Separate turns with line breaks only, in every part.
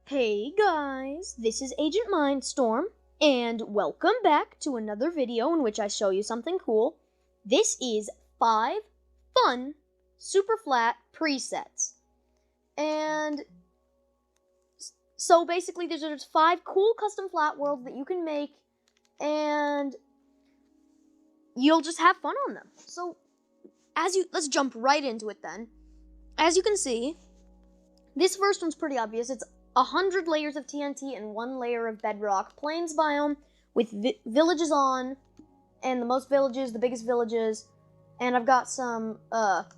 Hey guys, this is Agent Mindstorm, and welcome back to another video in which I show you something cool. This is 5 fun Superflat presets. And so basically there's just 5 cool custom flat worlds that you can make, and you'll just have fun on them. So let's jump right into it then. As you can see, this first one's pretty obvious. It's 100 layers of TNT and 1 layer of Bedrock. Plains biome with villages on, and the most villages, the biggest villages. And I've got some other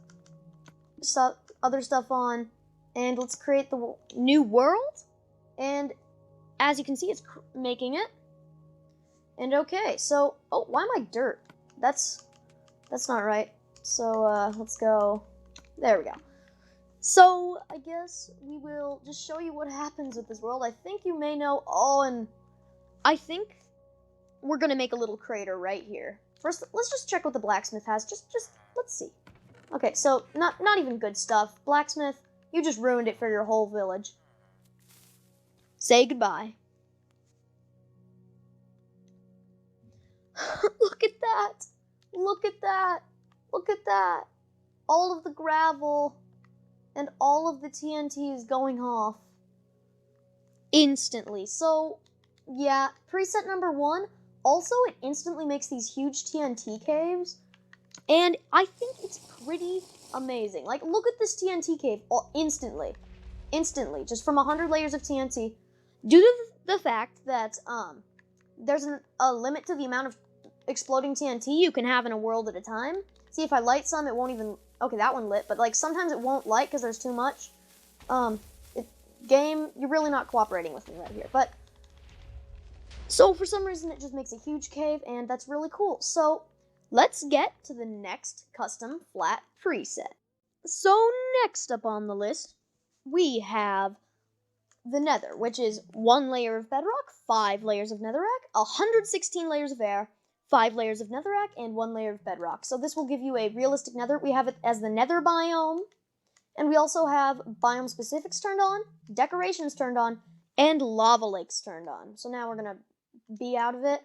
stuff on. And let's create the new world. And as you can see, it's making it. And okay, so why am I dirt? That's not right. So let's go. There we go. So, I guess we will just show you what happens with this world. I think you may know, and I think we're gonna make a little crater right here. First, let's just check what the blacksmith has. Just let's see. Okay, so, not even good stuff. Blacksmith, you just ruined it for your whole village. Say goodbye. Look at that! Look at that! Look at that! All of the gravel and all of the TNT is going off instantly. So, yeah, preset number 1, also it instantly makes these huge TNT caves, and I think it's pretty amazing. Like, look at this TNT cave instantly, just from 100 layers of TNT, due to the fact that there's a limit to the amount of exploding TNT you can have in a world at a time. See, if I light some, it won't even... Okay, that one lit, but like sometimes it won't light because there's too much. Game, you're really not cooperating with me right here. But so for some reason it just makes a huge cave, and that's really cool. So let's get to the next custom flat preset. So next up on the list, we have the Nether, which is 1 layer of Bedrock, 5 layers of Netherrack, 116 layers of air, 5 layers of Netherrack, and 1 layer of Bedrock. So this will give you a realistic Nether. We have it as the Nether Biome, and we also have biome specifics turned on, decorations turned on, and lava lakes turned on. So now we're gonna be out of it.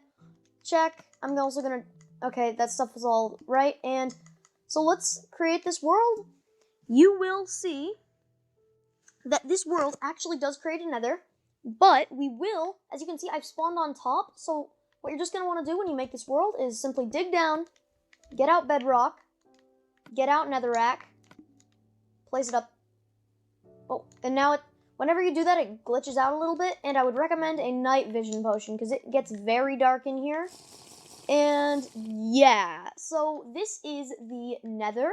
Check. I'm also gonna... Okay, that stuff was all right. And so let's create this world. You will see that this world actually does create a Nether, but we will, as you can see, I've spawned on top, so what you're just going to want to do when you make this world is simply dig down, get out Bedrock, get out Netherrack, place it up. And now whenever you do that, it glitches out a little bit, and I would recommend a night vision potion because it gets very dark in here. And yeah, so this is the Nether.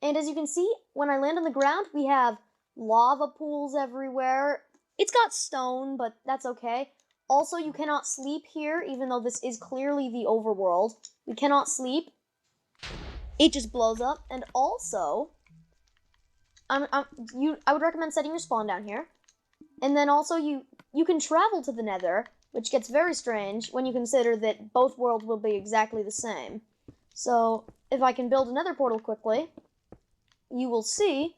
And as you can see, when I land on the ground, we have lava pools everywhere. It's got stone, but that's okay. Also, you cannot sleep here, even though this is clearly the overworld. We cannot sleep. It just blows up. And also, I would recommend setting your spawn down here. And then also, you can travel to the Nether, which gets very strange when you consider that both worlds will be exactly the same. So, if I can build another portal quickly, you will see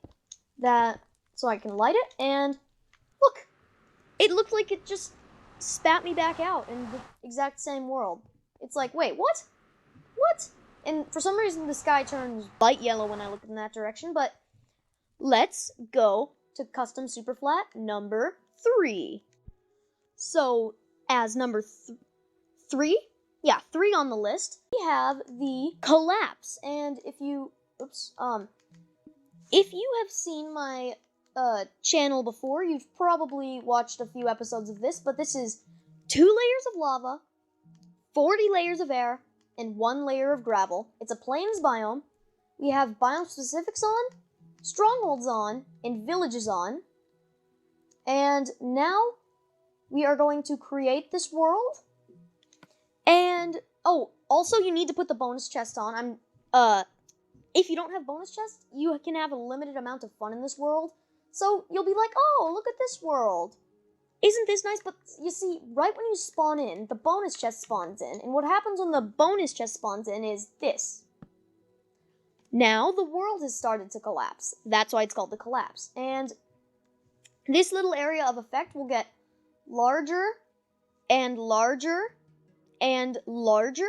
that... So I can light it, and look! It looked like it just spat me back out in the exact same world. It's like, wait, what? What? And for some reason, the sky turns bright yellow when I look in that direction, but let's go to custom Superflat number 3. So, as number 3 on the list, we have the collapse. And if you have seen my channel before, you've probably watched a few episodes of this, but this is 2 layers of lava, 40 layers of air, and 1 layer of gravel. It's a plains biome. We have biome specifics on, strongholds on, and villages on. And now we are going to create this world. And also you need to put the bonus chest on. If you don't have bonus chests, you can have a limited amount of fun in this world. So you'll be like, oh, look at this world. Isn't this nice? But you see, right when you spawn in, the bonus chest spawns in. And what happens when the bonus chest spawns in is this. Now the world has started to collapse. That's why it's called the collapse. And this little area of effect will get larger and larger and larger.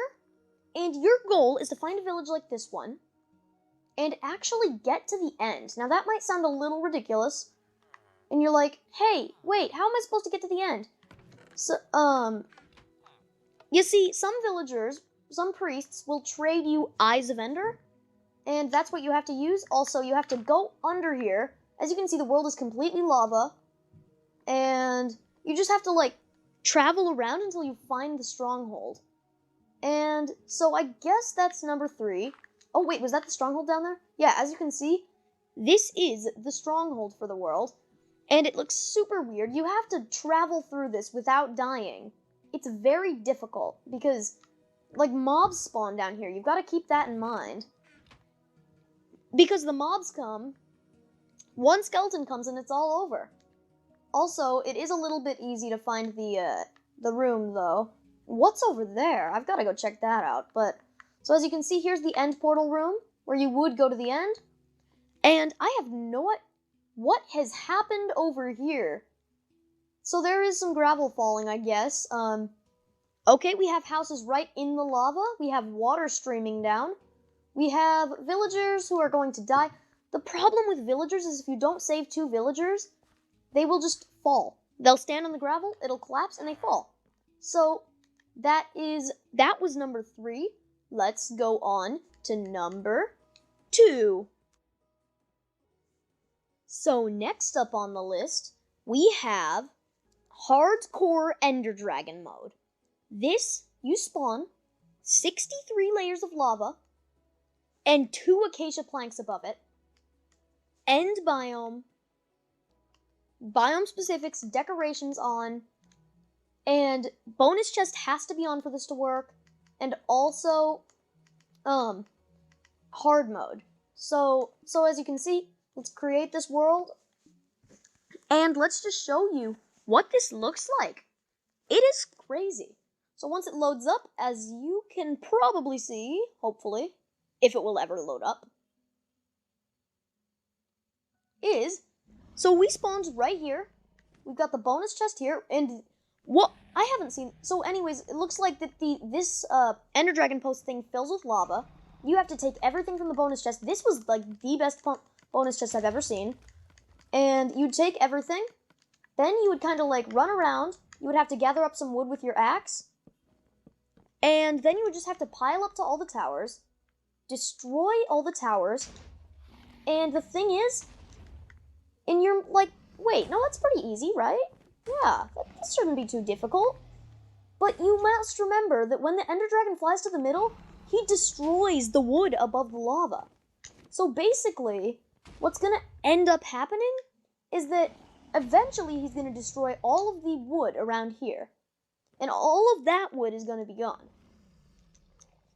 And your goal is to find a village like this one and actually get to the end. Now that might sound a little ridiculous. And you're like, hey, wait, how am I supposed to get to the end? So, you see, some villagers, some priests will trade you Eyes of Ender. And that's what you have to use. Also, you have to go under here. As you can see, the world is completely lava. And you just have to, like, travel around until you find the stronghold. And so I guess that's number 3. Oh, wait, was that the stronghold down there? Yeah, as you can see, this is the stronghold for the world. And it looks super weird. You have to travel through this without dying. It's very difficult because, like, mobs spawn down here. You've got to keep that in mind. Because the mobs come, one skeleton comes and it's all over. Also, it is a little bit easy to find the room, though. What's over there? I've got to go check that out. But so as you can see, here's the end portal room where you would go to the end. And I have no idea what has happened over here. So there is some gravel falling, I guess. Okay, we have houses right in the lava. We have water streaming down. We have villagers who are going to die. The problem with villagers is if you don't save 2 villagers, they will just fall. They'll stand on the gravel, it'll collapse, and they fall. So that was number 3. Let's go on to number 2. So next up on the list, we have Hardcore Ender Dragon mode. This, you spawn 63 layers of lava and 2 acacia planks above it. End biome, biome specifics, decorations on, and bonus chest has to be on for this to work, and also hard mode. So as you can see, let's create this world, and let's just show you what this looks like. It is crazy. So once it loads up, as you can probably see, hopefully, if it will ever load up, so we spawned right here. We've got the bonus chest here, and what I haven't seen. So anyways, it looks like that this Ender Dragon post thing fills with lava. You have to take everything from the bonus chest. This was like the best bonus chest I've ever seen. And you'd take everything, then you would kind of like run around. You would have to gather up some wood with your axe, and then you would just have to pile up to all the towers, destroy all the towers, and the thing is, and you're like, wait, no, that's pretty easy, right? Yeah, that shouldn't be too difficult. But you must remember that when the Ender Dragon flies to the middle, he destroys the wood above the lava. So basically, what's going to end up happening is that eventually he's going to destroy all of the wood around here. And all of that wood is going to be gone.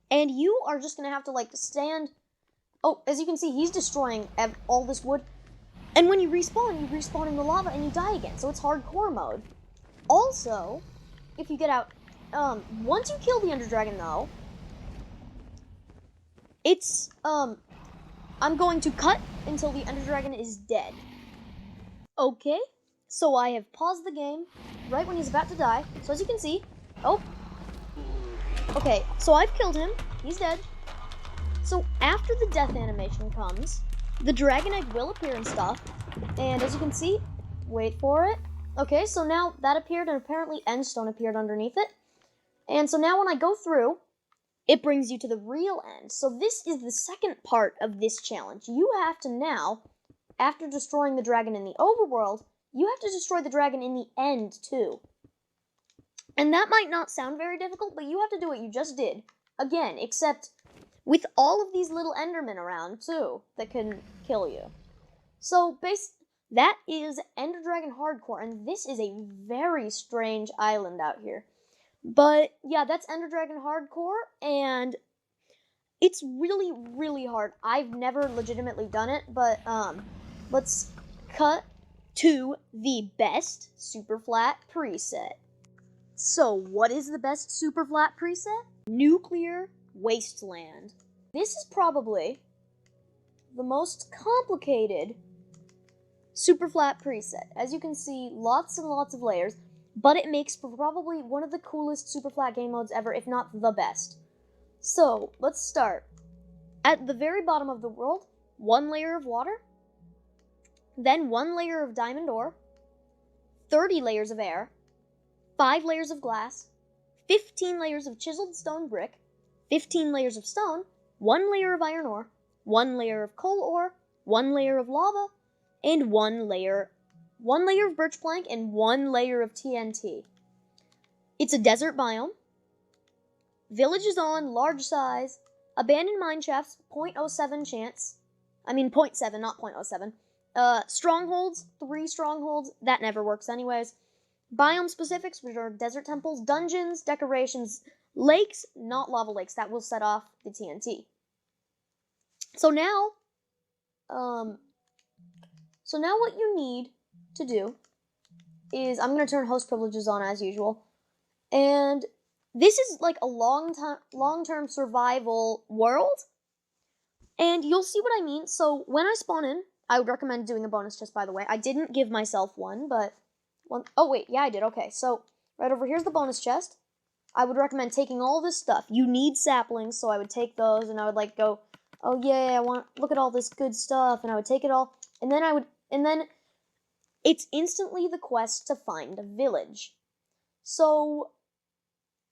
And you are just going to have to, like, stand... Oh, as you can see, he's destroying all this wood. And when you respawn in the lava and you die again. So it's hardcore mode. Also, if you get out... once you kill the Ender Dragon, though, it's... I'm going to cut until the Ender Dragon is dead. Okay, so I have paused the game right when he's about to die. So as you can see... Oh. Okay, so I've killed him. He's dead. So after the death animation comes, the dragon egg will appear and stuff. And as you can see, wait for it. Okay, so now that appeared, and apparently endstone appeared underneath it. And so now when I go through, it brings you to the real end. So this is the second part of this challenge. You have to now, after destroying the dragon in the overworld, you have to destroy the dragon in the end too. And that might not sound very difficult, but you have to do what you just did. Again, except with all of these little endermen around too that can kill you. So that is Ender Dragon Hardcore, and this is a very strange island out here. But yeah, that's Ender Dragon Hardcore, and it's really, really hard. I've never legitimately done it, but let's cut to the best Superflat preset. So what is the best Superflat preset? Nuclear Wasteland. This is probably the most complicated Superflat preset. As you can see, lots and lots of layers, but it makes for probably one of the coolest Superflat game modes ever, if not the best. So, let's start. At the very bottom of the world, 1 layer of water, then 1 layer of diamond ore, 30 layers of air, 5 layers of glass, 15 layers of chiseled stone brick, 15 layers of stone, 1 layer of iron ore, 1 layer of coal ore, 1 layer of lava, and 1 layer of birch plank, and 1 layer of TNT. It's a desert biome. Villages on, large size. Abandoned mine shafts, 0.07 chance. I mean 0.7, not 0.07. Strongholds, 3 strongholds. That never works anyways. Biome specifics, which are desert temples, dungeons, decorations, lakes, not lava lakes. That will set off the TNT. So now what you need to do is, I'm going to turn host privileges on as usual. And this is like a long-term survival world. And you'll see what I mean. So when I spawn in, I would recommend doing a bonus chest, by the way. I didn't give myself one, but oh wait, yeah, I did. Okay, so right over here's the bonus chest. I would recommend taking all this stuff. You need saplings, so I would take those, and I would like go, oh yeah, look at all this good stuff, and I would take it all, and then it's instantly the quest to find a village. So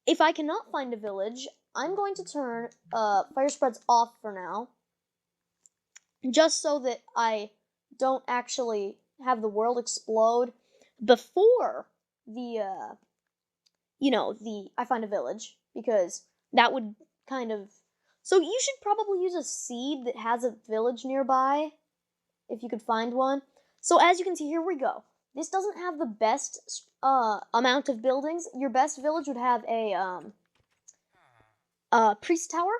if I cannot find a village, I'm going to turn fire spreads off for now, just so that I don't actually have the world explode before I find a village, because that would kind of... So you should probably use a seed that has a village nearby, if you could find one. So as you can see, here we go. This doesn't have the best amount of buildings. Your best village would have a priest tower.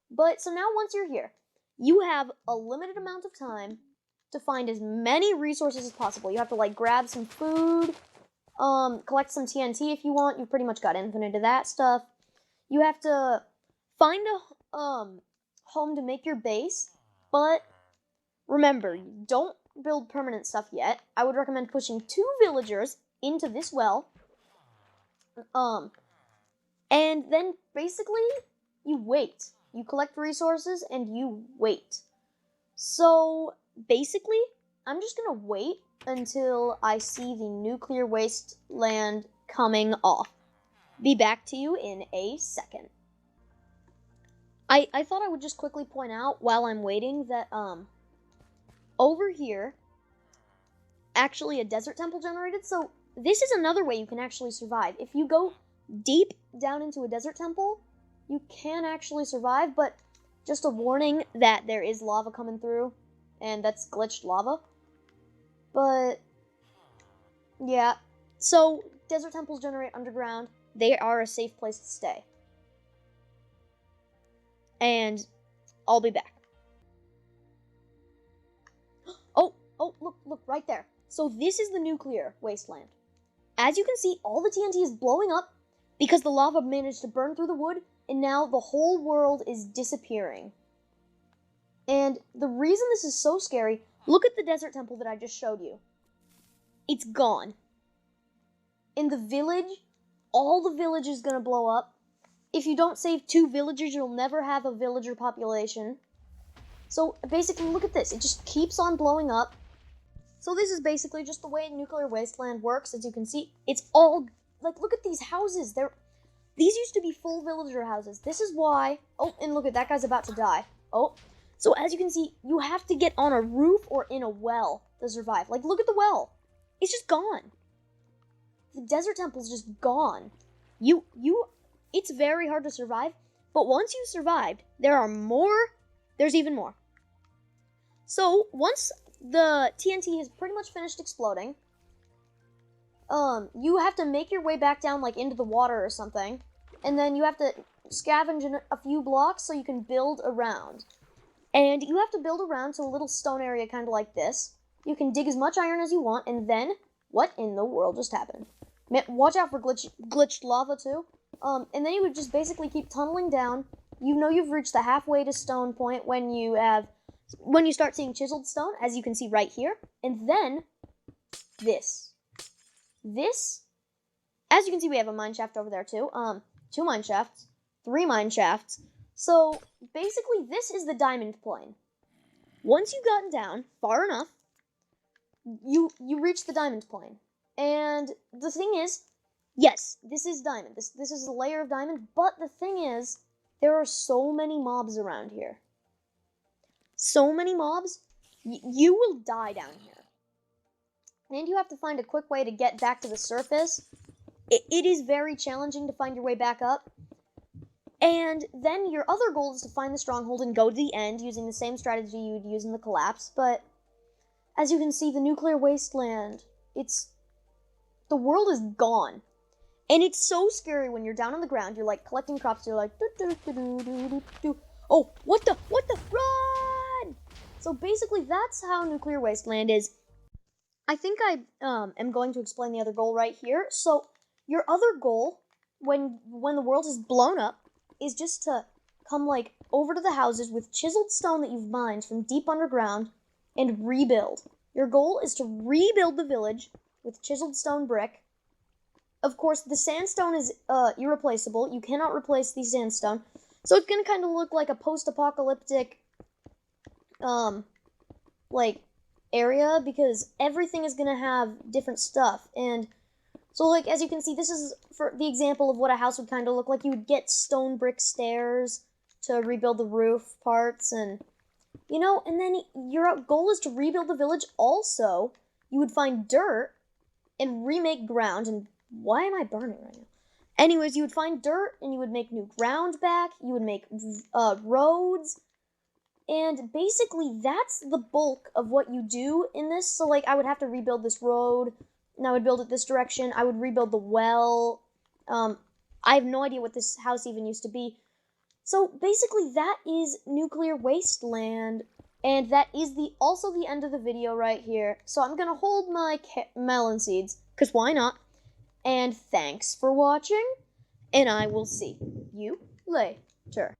But so now once you're here, you have a limited amount of time to find as many resources as possible. You have to like grab some food, collect some TNT if you want. You've pretty much got infinite of that stuff. You have to find a home to make your base, but remember, don't build permanent stuff yet. I would recommend pushing 2 villagers into this well. And then basically you wait. You collect resources and you wait. So basically, I'm just gonna wait until I see the nuclear wasteland coming off. Be back to you in a second. I thought I would just quickly point out while I'm waiting that over here, actually a desert temple generated. So this is another way you can actually survive. If you go deep down into a desert temple, you can actually survive, but just a warning that there is lava coming through, and that's glitched lava. But yeah, so desert temples generate underground. They are a safe place to stay. And I'll be back. Oh, look, right there. So this is the nuclear wasteland. As you can see, all the TNT is blowing up because the lava managed to burn through the wood, and now the whole world is disappearing. And the reason this is so scary, look at the desert temple that I just showed you. It's gone. In the village, all the village is gonna blow up. If you don't save 2 villagers, you'll never have a villager population. So basically, look at this. It just keeps on blowing up. So this is basically just the way nuclear wasteland works. As you can see, it's all, like, look at these houses. These used to be full villager houses. This is why, oh, and look at that guy's about to die. Oh, so as you can see, you have to get on a roof or in a well to survive. Like, look at the well. It's just gone. The desert temple's just gone. It's very hard to survive, but once you've survived, there's even more. So, once the TNT has pretty much finished exploding, you have to make your way back down, like, into the water or something, and then you have to scavenge in a few blocks so you can build around. And you have to build around to a little stone area kind of like this. You can dig as much iron as you want, and then, what in the world just happened? Watch out for glitched lava, too. And then you would just basically keep tunneling down. You know you've reached the halfway to stone point when you start seeing chiseled stone, as you can see right here. And then this. This, as you can see, we have a mine shaft over there too. 2 mine shafts, 3 mine shafts. So basically, this is the diamond plane. Once you've gotten down far enough, you reach the diamond plane. And the thing is, yes, this is diamond. This is a layer of diamond, but the thing is, there are so many mobs around here. So many mobs, you will die down here. And you have to find a quick way to get back to the surface. It is very challenging to find your way back up. And then your other goal is to find the stronghold and go to the end using the same strategy you'd use in the collapse. But as you can see, the nuclear wasteland, the world is gone. And it's so scary when you're down on the ground, you're like collecting crops, you're like, oh, what the, run! So basically that's how nuclear wasteland is. I think I am going to explain the other goal right here. So your other goal, when the world is blown up, is just to come like over to the houses with chiseled stone that you've mined from deep underground and rebuild. Your goal is to rebuild the village with chiseled stone brick. Of course, the sandstone is irreplaceable. You cannot replace the sandstone. So it's going to kind of look like a post-apocalyptic like area because everything is going to have different stuff. And so, like, as you can see, this is for the example of what a house would kind of look like. You would get stone brick stairs to rebuild the roof parts and, you know, and then your goal is to rebuild the village also. You would find dirt and remake ground. And why am I burning right now? Anyways, you would find dirt and you would make new ground back. You would make roads. And basically, that's the bulk of what you do in this. So, like, I would have to rebuild this road. And I would build it this direction. I would rebuild the well. I have no idea what this house even used to be. So basically that is Nuclear Wasteland. And that is also the end of the video right here. So I'm going to hold my melon seeds. Because why not? And thanks for watching. And I will see you later.